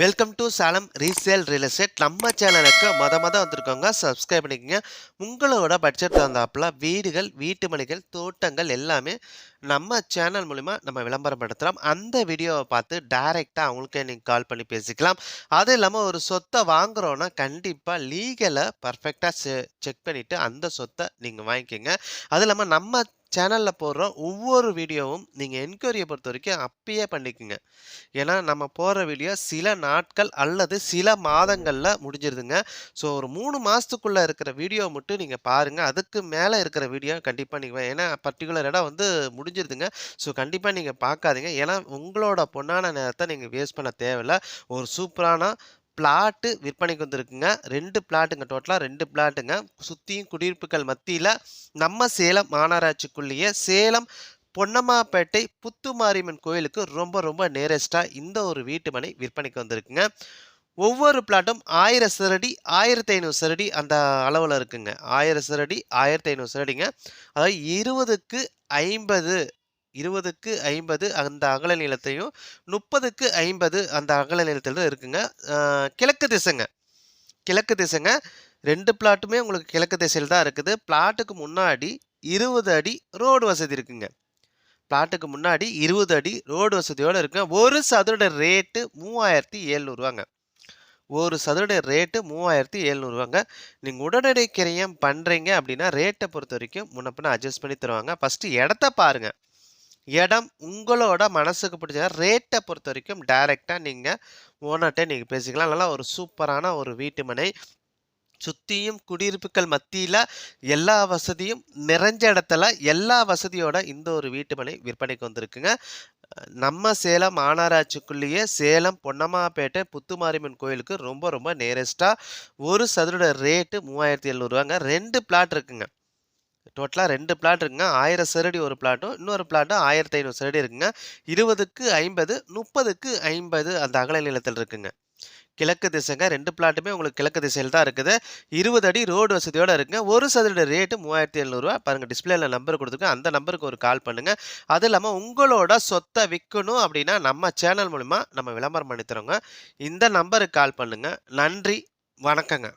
Welcome to Salem resale real estate. நம்ம சேனலுக்கு மொத வந்திருக்கோங்க, சப்ஸ்கிரைப் பண்ணிக்கங்க. உங்களோட பட்ஜெட் தகுந்தாப்புல வீடுகள், வீட்டு மனைகள், தோட்டங்கள் எல்லாமே நம்ம சேனல் மூலிமா நம்ம விளம்பரப்படுத்துகிறோம். அந்த வீடியோவை பார்த்து டைரெக்டாக அவங்களுக்கே நீங்கள் கால் பண்ணி பேசிக்கலாம். அது இல்லாமல் ஒரு சொத்தை வாங்குறோன்னா கண்டிப்பாக லீகலை பர்ஃபெக்டாக செக் பண்ணிவிட்டு அந்த சொத்தை நீங்கள் வாங்கிக்கோங்க. அது இல்லாமல் நம்ம சேனலில் போடுற ஒவ்வொரு வீடியோவும் நீங்கள் என்கொயரியை பொறுத்த வரைக்கும் அப்பயே பண்ணிக்கோங்க. ஏன்னா நம்ம போடுற வீடியோ சில நாட்கள் அல்லது சில மாதங்களில் முடிஞ்சிருதுங்க. ஸோ ஒரு 3 மாதத்துக்குள்ளே இருக்கிற வீடியோ மட்டும் நீங்கள் பாருங்கள். அதுக்கு மேலே இருக்கிற வீடியோ கண்டிப்பாக நீங்கள் ஏன்னா பர்டிகுலர் இடம் வந்து முடிஞ்சிருதுங்க. ஸோ கண்டிப்பாக நீங்கள் பார்க்காதீங்க. ஏன்னா உங்களோட பொன்னான நேரத்தை நீங்கள் வேஸ்ட் பண்ண தேவையில்லை. ஒரு சூப்பரான பிளாட்டு விற்பனைக்கு வந்துருக்குங்க. 2 பிளாட்டுங்க, டோட்டலாக 2 பிளாட்டுங்க. சுற்றியும் குடியிருப்புகள் மத்தியில் நம்ம சேலம் மாநகராட்சிக்குள்ளேயே சேலம் பொன்னம்மாப்பேட்டை புத்துமாரியம்மன் கோயிலுக்கு ரொம்ப நேரஸ்டாக இந்த ஒரு வீட்டு மனை விற்பனைக்கு வந்திருக்குங்க. ஒவ்வொரு பிளாட்டும் 1000 சதுரடி 1500 சதுரடி அந்த அளவில் இருக்குங்க. 1000 சதுரடி 1500 சதுரடிங்க. அதாவது 20க்கு 50 20க்கு 50 அந்த அகல நீளத்தையும் 30க்கு 50 அந்த அகல நீளத்திலும் இருக்குங்க. கிழக்கு திசைங்க. 2 பிளாட்டுமே உங்களுக்கு கிழக்கு திசையில் தான் இருக்குது. பிளாட்டுக்கு முன்னாடி 20 அடி ரோடு வசதி இருக்குங்க. பிளாட்டுக்கு முன்னாடி 20 அடி ரோடு வசதியோடு இருக்குங்க. ஒரு சதுர ரேட்டு 3700 ஒரு சதுர ரேட்டு 3700 நீங்கள் உடனடி கிரயம் பண்ணுறீங்க அப்படின்னா ரேட்டை பொறுத்த வரைக்கும் முன்னப்பின அட்ஜஸ்ட் பண்ணி தருவாங்க. ஃபஸ்ட்டு இடத்த பாருங்கள். இடம் உங்களோட மனசுக்கு பிடிச்ச ரேட்டை பொறுத்த வரைக்கும் டைரெக்டாக நீங்கள் ஓனர்கிட்ட நீங்கள் பேசிக்கலாம். நல்லா ஒரு சூப்பரான ஒரு வீட்டு மனை, சுற்றியும் குடியிருப்புகள் மத்தியில் எல்லா வசதியும் நிறைஞ்ச இடத்துல எல்லா வசதியோட இந்த ஒரு வீட்டு மனை விற்பனைக்கு வந்திருக்குங்க. நம்ம சேலம் மாநகராட்சிக்குள்ளேயே சேலம் பொன்னம்மாப்பேட்டை புத்துமாரியம்மன் கோயிலுக்கு ரொம்ப நேரஸ்டாக ஒரு சதுர ரேட்டு 3700 2 பிளாட் இருக்குங்க. டோட்டலாக 2 பிளாட் இருக்குங்க. 1000 சதுரடி ஒரு பிளாட்டும், இன்னொரு பிளாட்டும் 1500 சதுரடி இருக்குங்க. 20க்கு 50 30க்கு 50 அந்த அகல நீளத்தில் இருக்குங்க. கிழக்கு திசைங்க. 2 பிளாட்டுமே உங்களுக்கு கிழக்கு திசையில் தான் இருக்குது. 20 அடி ரோடு வசதியோடு இருக்குங்க. ஒரு சதுர ரேட்டு 3700 பாருங்கள், டிஸ்பிளேல நம்பர் கொடுத்துருக்கேன். அந்த நம்பருக்கு ஒரு கால் பண்ணுங்கள். அது இல்லாமல் உங்களோட சொத்தை விற்கணும் அப்படின்னா நம்ம சேனல் மூலிமா நம்ம விளம்பரம் பண்ணி தரோங்க. இந்த நம்பருக்கு கால் பண்ணுங்கள். நன்றி, வணக்கங்க.